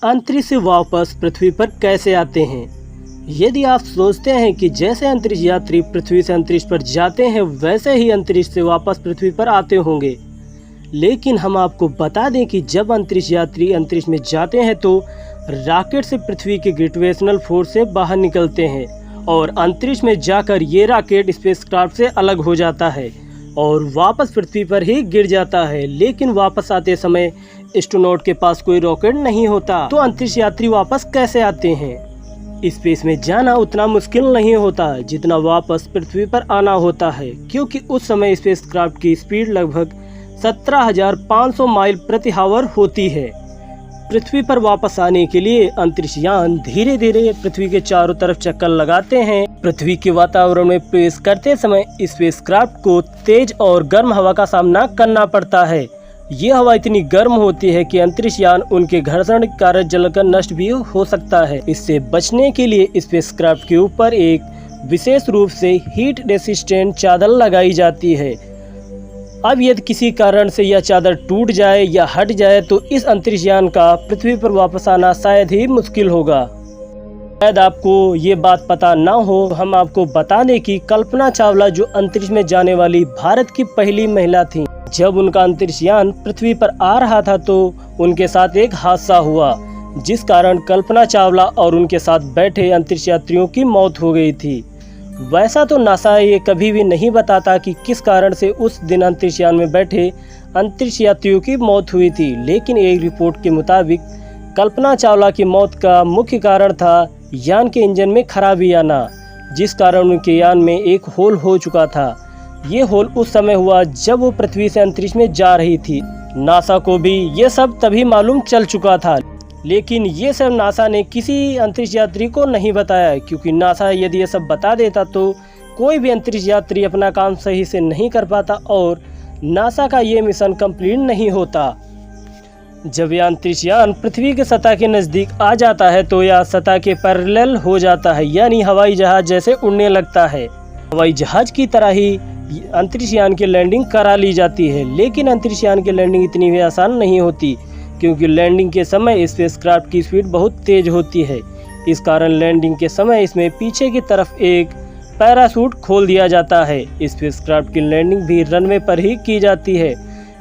अंतरिक्ष से वापस पृथ्वी पर कैसे आते हैं। यदि आप सोचते हैं कि जैसे अंतरिक्ष यात्री पृथ्वी से अंतरिक्ष पर जाते हैं वैसे ही अंतरिक्ष से वापस पृथ्वी पर आते होंगे, लेकिन हम आपको बता दें कि जब अंतरिक्ष यात्री अंतरिक्ष में जाते हैं तो रॉकेट से पृथ्वी के ग्रेविटेशनल फोर्स से बाहर निकलते हैं और अंतरिक्ष में जाकर ये रॉकेट स्पेसक्राफ्ट से अलग हो जाता है और वापस पृथ्वी पर ही गिर जाता है। लेकिन वापस आते समय एस्ट्रोनॉट के पास कोई रॉकेट नहीं होता, तो अंतरिक्ष यात्री वापस कैसे आते हैं। स्पेस में जाना उतना मुश्किल नहीं होता जितना वापस पृथ्वी पर आना होता है, क्योंकि उस समय स्पेसक्राफ्ट की स्पीड लगभग 17,500 माइल प्रति आवर होती है। पृथ्वी पर वापस आने के लिए अंतरिक्ष यान धीरे धीरे पृथ्वी के चारों तरफ चक्कर लगाते हैं। पृथ्वी के वातावरण में प्रवेश करते समय स्पेसक्राफ्ट को तेज और गर्म हवा का सामना करना पड़ता है। ये हवा इतनी गर्म होती है कि अंतरिक्ष यान उनके घर्षण के कारण जलकर नष्ट भी हो सकता है। इससे बचने के लिए स्पेसक्राफ्ट के ऊपर एक विशेष रूप से हीट रेसिस्टेंट चादर लगाई जाती है। अब यदि किसी कारण से यह चादर टूट जाए या हट जाए तो इस अंतरिक्ष यान का पृथ्वी पर वापस आना शायद ही मुश्किल होगा। शायद आपको ये बात पता ना हो, हम आपको बता दें कि कल्पना चावला जो अंतरिक्ष में जाने वाली भारत की पहली महिला थी, जब उनका अंतरिक्ष यान पृथ्वी पर आ रहा था तो उनके साथ एक हादसा हुआ, जिस कारण कल्पना चावला और उनके साथ बैठे अंतरिक्ष यात्रियों की मौत हो गई थी। वैसा तो नासा ये कभी भी नहीं बताता कि किस कारण से उस दिन अंतरिक्ष यान में बैठे अंतरिक्ष यात्रियों की मौत हुई थी, लेकिन एक रिपोर्ट के मुताबिक कल्पना चावला की मौत का मुख्य कारण था यान के इंजन में खराबी आना, जिस कारण उनके यान में एक होल हो चुका था। ये होल उस समय हुआ जब वो पृथ्वी से अंतरिक्ष में जा रही थी। नासा को भी ये सब तभी मालूम चल चुका था, लेकिन ये सब नासा ने किसी अंतरिक्ष यात्री को नहीं बताया, क्योंकि नासा यदि ये सब बता देता तो कोई भी अंतरिक्ष यात्री अपना काम सही से नहीं कर पाता और नासा का ये मिशन कंप्लीट नहीं होता। जब यह अंतरिक्ष यान पृथ्वी के सतह के नज़दीक आ जाता है तो यह सतह के पैरेलल हो जाता है, यानी हवाई जहाज जैसे उड़ने लगता है। हवाई जहाज की तरह ही अंतरिक्ष यान की लैंडिंग करा ली जाती है, लेकिन अंतरिक्ष यान की लैंडिंग इतनी भी आसान नहीं होती, क्योंकि लैंडिंग के समय स्पेसक्राफ्ट की स्पीड बहुत तेज होती है। इस कारण लैंडिंग के समय इसमें पीछे की तरफ एक पैराशूट खोल दिया जाता है। स्पेसक्राफ्ट की लैंडिंग भी रनवे पर ही की जाती है,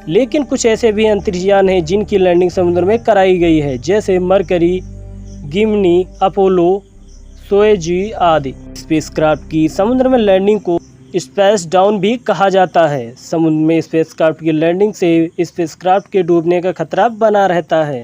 लेकिन कुछ ऐसे भी अंतरिक्ष यान हैं जिनकी लैंडिंग समुद्र में कराई गई है, जैसे मरकरी, गिमनी, अपोलो, सोयुज आदि। स्पेसक्राफ्ट की समुद्र में लैंडिंग को स्प्लैश डाउन भी कहा जाता है। समुद्र में स्पेसक्राफ्ट की लैंडिंग से स्पेसक्राफ्ट के डूबने का खतरा बना रहता है।